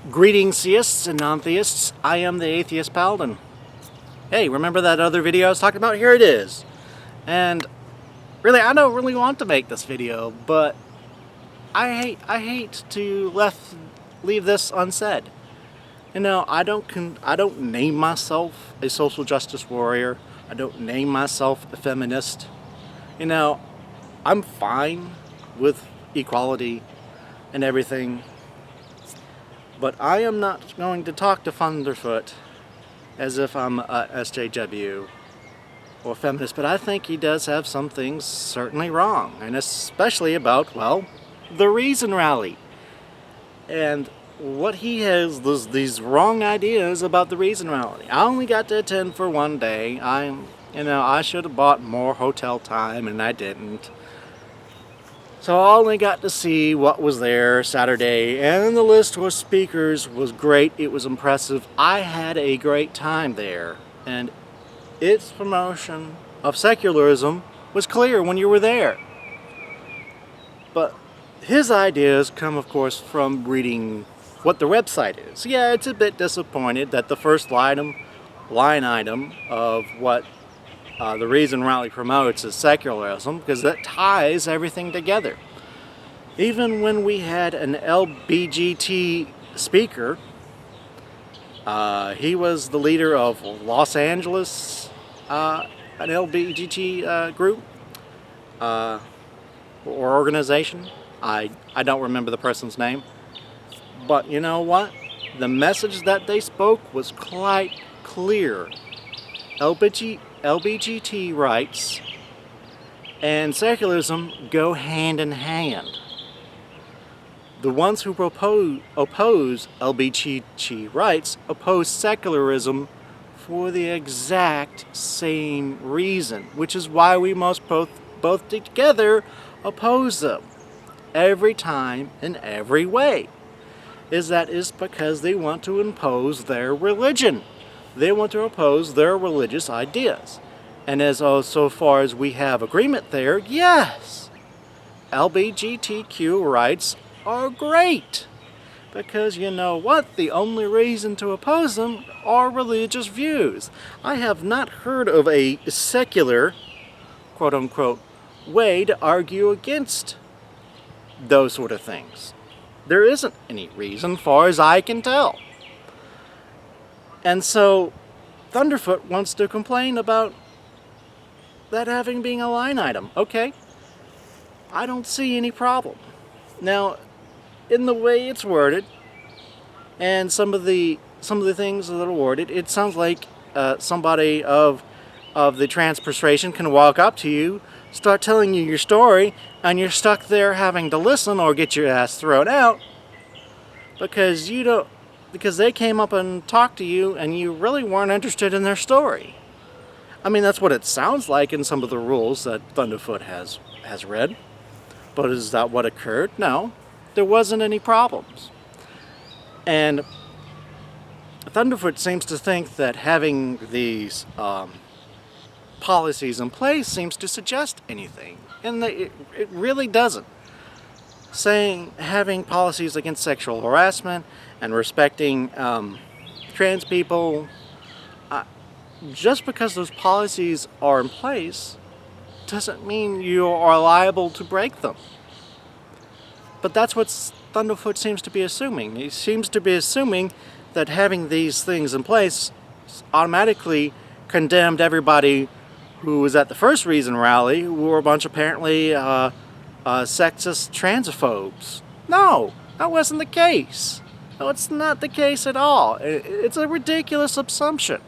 Greetings, theists and non-theists. I am the Atheist Paladin. Hey, remember that other video I was talking about? Here it is. And really, I don't really want to make this video, but I hate to leave this unsaid. You know, I don't name myself a social justice warrior. I don't name myself a feminist. You know, I'm fine with equality and everything. But I am not going to talk to ThunderF00t as if I'm a SJW or a feminist, but I think he does have some things certainly wrong, and especially about, well, the Reason Rally. And what he has, these wrong ideas about the Reason Rally. I only got to attend for one day. I should have bought more hotel time, and I didn't. So I only got to see what was there Saturday, and the list of speakers was great. It was impressive. I had a great time there, and its promotion of secularism was clear when you were there. But his ideas come, of course, from reading what the website is. Yeah, it's a bit disappointed that the first line item of what the Reason Rally promotes is secularism, because that ties everything together. Even when we had an LGBT speaker, he was the leader of Los Angeles, an LGBT group or organization. I don't remember the person's name, but you know what? The message that they spoke was quite clear. LGBT rights and secularism go hand in hand. The ones who oppose LGBT rights oppose secularism for the exact same reason, which is why we must both together oppose them every time in every way. That is because they want to impose their religion. They want to oppose their religious ideas. And so far as we have agreement there, yes, LGBTQ rights are great. Because you know what? The only reason to oppose them are religious views. I have not heard of a secular, quote-unquote, way to argue against those sort of things. There isn't any reason, far as I can tell. And so, ThunderF00t wants to complain about that being a line item. Okay, I don't see any problem. Now, in the way it's worded, and some of the things that are worded, it sounds like somebody of the trans persuasion can walk up to you, start telling you your story, and you're stuck there having to listen or get your ass thrown out because they came up and talked to you and you really weren't interested in their story. I mean, that's what it sounds like in some of the rules that ThunderF00t has read. But is that what occurred? No. There wasn't any problems. And ThunderF00t seems to think that having these policies in place seems to suggest anything. And it really doesn't. Having policies against sexual harassment and respecting trans people, just because those policies are in place doesn't mean you are liable to break them. But that's what ThunderF00t seems to be assuming. He seems to be assuming that having these things in place automatically condemned everybody who was at the first Reason Rally, who were a bunch of apparently sexist transophobes. No, that wasn't the case. No, it's not the case at all. It's a ridiculous assumption.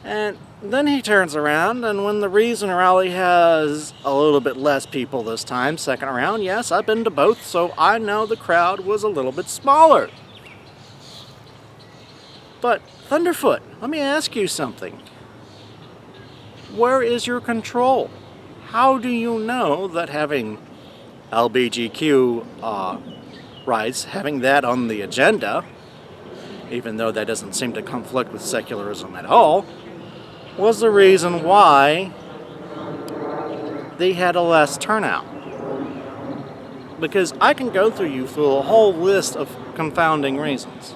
And then he turns around, and when the Reason Rally has a little bit less people this time, second round, yes, I've been to both, so I know the crowd was a little bit smaller. But ThunderF00t, let me ask you something. Where is your control? How do you know that having LGBTQ rights, having that on the agenda, even though that doesn't seem to conflict with secularism at all, was the reason why they had a less turnout? because I can go through a whole list of confounding reasons.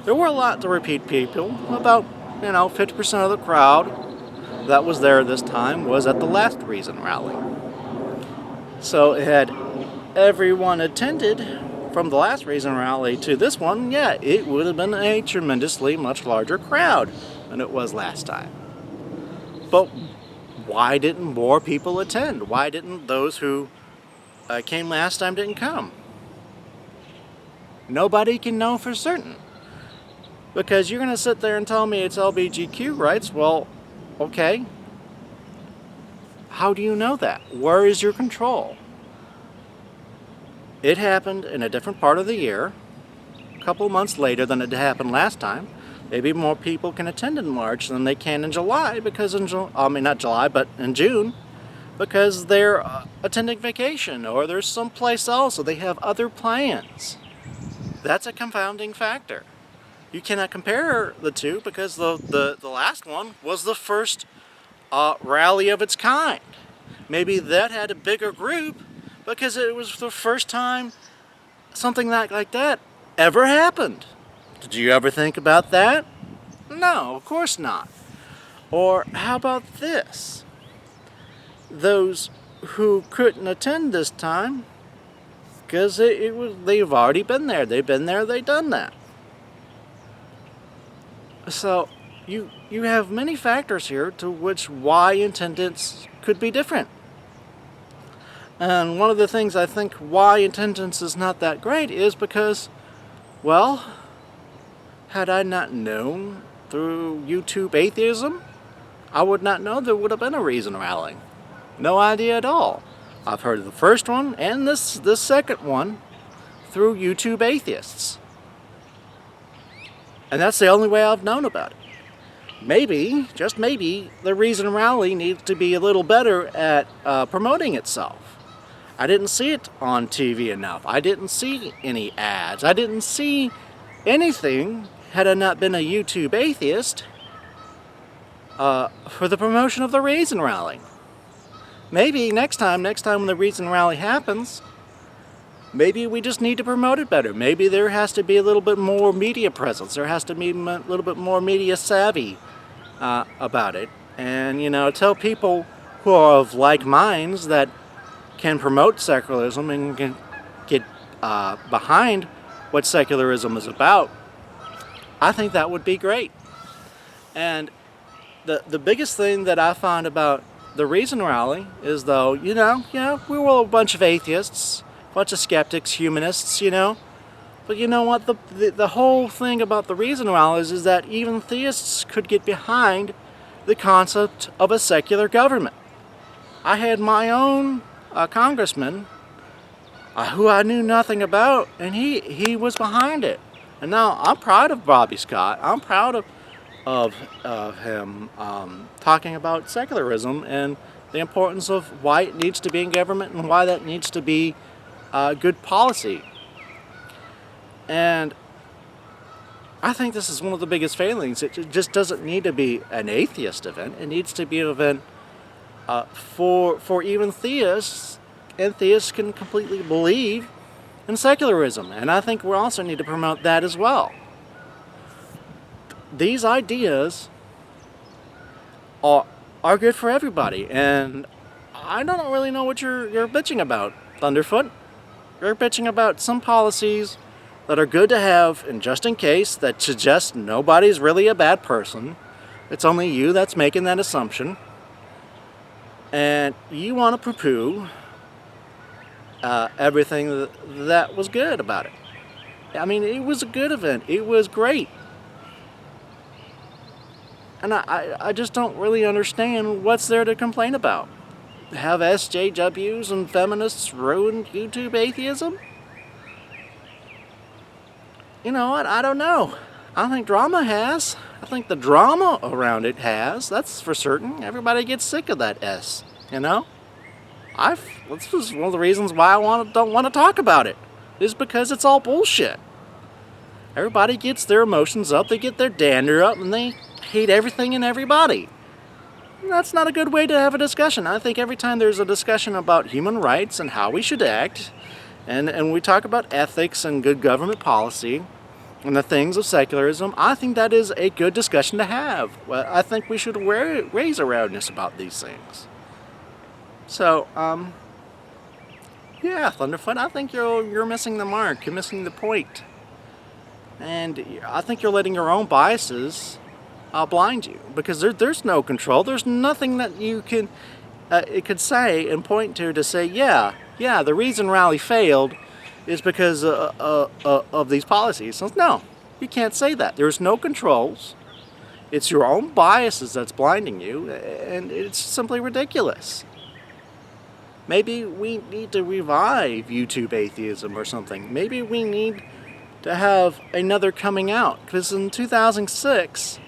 There were a lot to repeat people. About, 50% of the crowd that was there this time was at the last Reason rally. So had everyone attended from the last Reason rally to this one, yeah, it would have been a tremendously much larger crowd than it was last time. But why didn't more people attend? Why didn't those who came last time didn't come? Nobody can know for certain. Because you're going to sit there and tell me it's LGBTQ rights. Well, okay. How do you know that? Where is your control? It happened in a different part of the year, a couple months later than it happened last time. Maybe more people can attend in March than they can in July, because not July, but in June, because they're attending vacation, or they're someplace else, or they have other plans. That's a confounding factor. You cannot compare the two, because the last one was the first rally of its kind. Maybe that had a bigger group because it was the first time something like that ever happened. Did you ever think about that? No, of course not. Or how about this? Those who couldn't attend this time, because they've already been there. They've been there, they've done that. So you have many factors here to which why attendance could be different. And one of the things I think why attendance is not that great is because, well, had I not known through YouTube atheism, I would not know there would have been a Reason rally. No idea at all. I've heard of the first one and this second one through YouTube atheists. And that's the only way I've known about it. Maybe, just maybe, the Reason rally needs to be a little better at promoting itself. I didn't see it on TV enough. I didn't see any ads. I didn't see anything, had I not been a YouTube atheist, for the promotion of the Reason rally. Maybe next time when the Reason rally happens, maybe we just need to promote it better. Maybe there has to be a little bit more media presence. There has to be a little bit more media savvy about it. And, tell people who are of like minds that can promote secularism and can get behind what secularism is about. I think that would be great. And the biggest thing that I find about the Reason rally is, though, we were a bunch of atheists, a bunch of skeptics, humanists, But you know what? The whole thing about the Reason rally is that even theists could get behind the concept of a secular government. I had my own congressman who I knew nothing about, and he was behind it. And now I'm proud of Bobby Scott. I'm proud of him talking about secularism and the importance of why it needs to be in government and why that needs to be good policy. And I think this is one of the biggest failings. It just doesn't need to be an atheist event. It needs to be an event for even theists, and theists can completely believe in secularism. And I think we also need to promote that as well. These ideas are good for everybody, and I don't really know what you're bitching about, ThunderF00t. You're bitching about some policies that are good to have, and just in case, that suggest nobody's really a bad person. It's only you that's making that assumption. And you want to poo-poo everything that was good about it. I mean, it was a good event. It was great. And I just don't really understand what's there to complain about. Have SJWs and feminists ruined YouTube atheism? You know what? I don't know. I think drama has. I think the drama around it has. That's for certain. Everybody gets sick of that S, This is one of the reasons why I don't want to talk about it. Is because it's all bullshit. Everybody gets their emotions up, they get their dander up, and they hate everything and everybody. And that's not a good way to have a discussion. I think every time there's a discussion about human rights and how we should act, and we talk about ethics and good government policy and the things of secularism, I think that is a good discussion to have. Well, I think we should raise awareness about these things. So, yeah, ThunderF00t, I think you're missing the mark. You're missing the point. And I think you're letting your own biases blind you, because there's no control. There's nothing that you can it could say and point to say, yeah, the reason Raleigh failed is because of these policies. So, no, you can't say that. There's no controls. It's your own biases that's blinding you, and it's simply ridiculous. Maybe we need to revive YouTube atheism or something. Maybe we need to have another coming out, because in 2006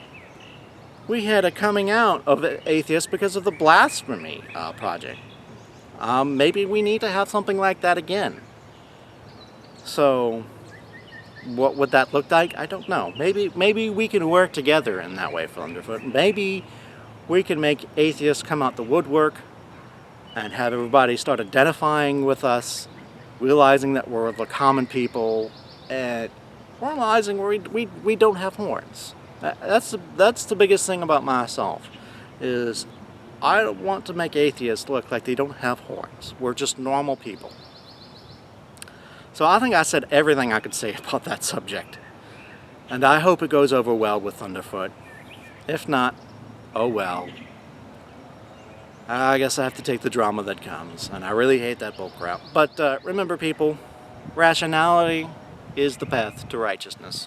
we had a coming out of atheists because of the blasphemy project. Maybe we need to have something like that again. So, what would that look like? I don't know. Maybe we can work together in that way, ThunderF00t. Maybe we can make atheists come out the woodwork and have everybody start identifying with us, realizing that we're the common people, and realizing we don't have horns. That's the biggest thing about myself, is I don't want to make atheists look like they don't have horns. We're just normal people. So I think I said everything I could say about that subject. And I hope it goes over well with ThunderF00t. If not, oh well. I guess I have to take the drama that comes. And I really hate that bullcrap. But remember, people, rationality is the path to righteousness.